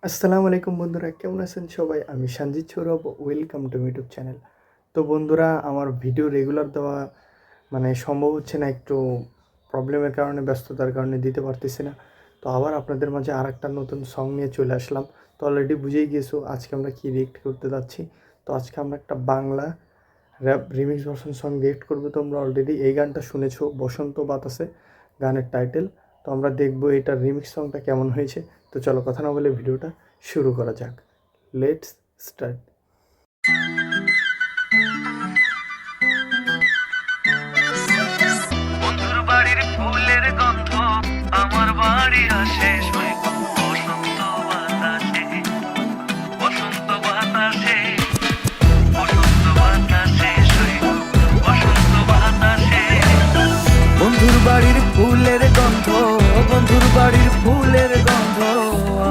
আসসালামু আলাইকুম বন্ধুরা, কেমন আছেন সবাই? আমি Sanjit Sourav, welcome to YouTube channel. তো বন্ধুরা, আমার ভিডিও রেগুলার দেওয়া সম্ভব হচ্ছে না, একটু প্রবলেমের কারণে, ব্যস্ততার কারণে দিতে পারতেছি না। তো আবার আপনাদের মাঝে আরেকটা নতুন সং নিয়ে চলে আসলাম। তো অলরেডি বুঝেই গিয়েছো আজকে আমরা কী রিয়েক্ট করতে যাচ্ছি। তো আজকে আমরা একটা Bangla rap remix version song react করবো। তোমরা অলরেডি এই গানটা শুনেছো, বসন্ত বাতাসে গানের টাইটেল। তো আমরা দেখবো এটার রিমিক্স সংটা কেমন হয়েছে। তো চলো কথা না বলে ভিডিওটা শুরু করা যাক। Let's start. বন্ধুর বাড়ির ফুলের গন্ধ আমার বাড়ি আসে বসন্ত বাতাসে, বসন্ত বাতাসে, বসন্ত বাতাসে, বসন্ত বাতাসে। বন্ধুর বাড়ির ফুলের গন্ধ, বন্ধুর বাড়ির ফুলের গন্ধ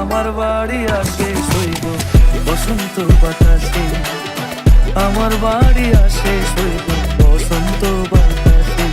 আমার বাড়ি আসে শৈব বসন্ত বাতাসে, আমার বাড়ি আসে শৈব বসন্ত বাতাসে,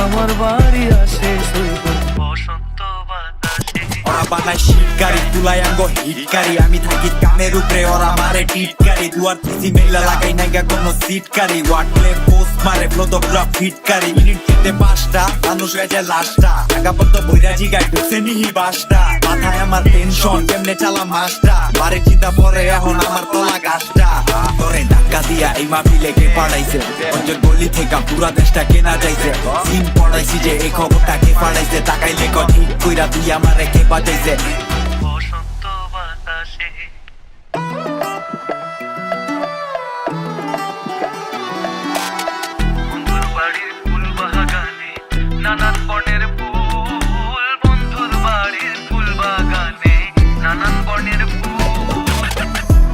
আমার বাড়ি আসে শৈব বসন্ত বাতাসে। ওরা বানায় শীতকারি, তুলাই আঙ্গো হিটকারি, আমি থাকি কানের উপরে, ওরা মারে টিটকারি। দুয়ার তিসি মেলা লাগাই নাইগা কোনো সিটকারি, ওয়াটলে পোস্ট মারে ফটোগ্রাফ ফিটকারি। মিনিট যেতে 5টা, মানুষ গেছে লাশটা, আগাপত্য বৈরাজি গাই ঢুকছে নিহি বাসটা। মাথায় আমার টেনশন, কেমনে চালা মাসটা, বারে চিন্তা পরে এখন আমার তলা গাছটা। করে ধাক্কা দিয়া এই মাহফিলে কে পাঠাইছে, অঞ্চল গলি থেকে পুরা দেশটা কেনা যাইছে। সিন পড়াইছি যে এই খবরটা কে পাঠাইছে, তাকাইলে ঠিক কইরা তুই আমারে কে বাজাইছে। বসন্ত বাতাসে, বন্ধুর বাড়ির ফুল বাগানে নানান বর্ণের ফুল, বন্ধুর বাড়ির ফুল বাগানে নানান বর্ণের ফুল।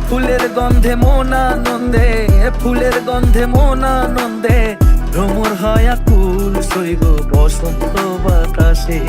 ফুলের গন্ধে মন আনন্দে, ফুলের গন্ধে মন আনন্দে, ভ্রমর হয় আকুল সইব বসন্ত বাতাসে,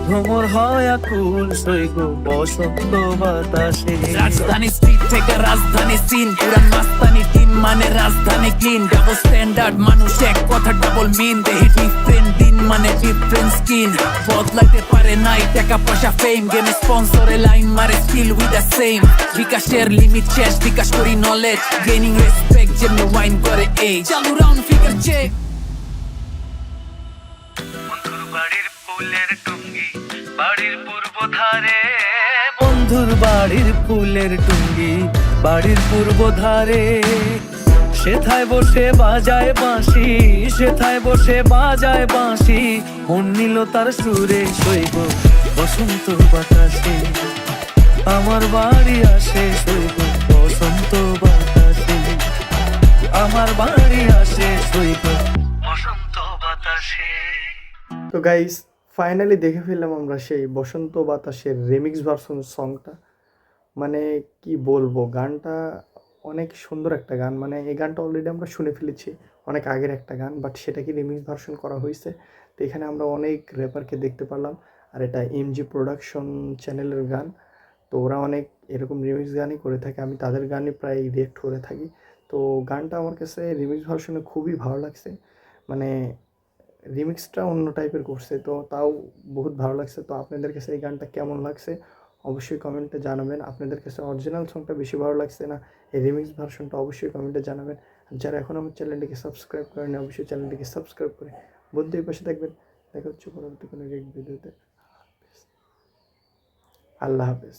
ভ্রমর হয় আকুল সইব বসন্ত বাতাসে। রাজধানী স্ট্রিট থেকে রাজধানী সিন, পুরান মাস্তানি টিম মানে রাজধানী ক্লিন। ডাবল স্ট্যান্ডার্ড মানুষ এক কথা ডাবল মিন, দেহে ডিফারেন্ট দিন মানে ডিফারেন্ট স্কিন। বদলাইতে পারে নাই টাকা পয়সা ফেম, গেমে স্পন্সরে লাইন মারে স্কিল উইথ দ্য সেম। বিকাশের লিমিট শেষ, বিকাশ করি নলেজ, গেইনিং রেসপেক্ট যেমনি ওয়াইন করে এই চালু রাউন্ড ফিগার চেক। বন্ধুর বাড়ির ফুলের টুঙ্গি বাড়ির পূর্ব ধারে, বন্ধুর বাড়ির ফুলের টুঙ্গি বাড়ির পূর্ব ধারে। সেথায় বসে বাজায় বাঁশি, সেথায় বসে বাজায় বাঁশি, মন নিল তার সুরে শৈব বসন্ত বাতাসে, আমার বাড়ি আসে শৈব বসন্ত বাতাসে, আমার বাড়ি আসে শৈব বসন্ত বাতাসে। তো গাইস, ফাইনালি দেখে ফেললাম আমরা সেই বসন্ত বাতাসের রিমিক্স ভার্সন সংটা। কি বলবো, গানটা অনেক সুন্দর একটা গান। এই গানটা অলরেডি আমরা শুনে ফেলেছি, অনেক আগের একটা গান, বাট সেটাকে রিমিক্স ভার্সন করা হয়েছে। তো এখানে আমরা অনেক র্যাপারকে দেখতে পারলাম, আর এটা এমজি প্রোডাকশন চ্যানেলের গান। তো ওরা অনেক এরকম রিমিক্স গানই করে থাকে, আমি তাদের গানই প্রায় রিয়েক্ট করে থাকি। তো গানটা আমার কাছে রিমিক্স ভার্সনে খুবই ভালো লাগছে। মানে রিমিক্সটা অন্য টাইপের করছে, তো তাও বহুত ভালো লাগছে। তো আপনাদের কাছে এই গানটা কেমন লাগছে অবশ্যই কমেন্টে জানাবেন। আপনাদের কাছে অরিজিনাল সংটা বেশি ভালো লাগছে না এই রিমিক্স ভার্সনটা, অবশ্যই কমেন্টে জানাবেন। আর যারা এখন আমার চ্যানেলটিকে সাবস্ক্রাইব করেন, অবশ্যই চ্যানেলটিকে সাবস্ক্রাইব করে বন্ধুদের পাশে থাকবেন। দেখা হচ্ছে পরবর্তী কোনো ভিডিওতে। আল্লাহ হাফেজ।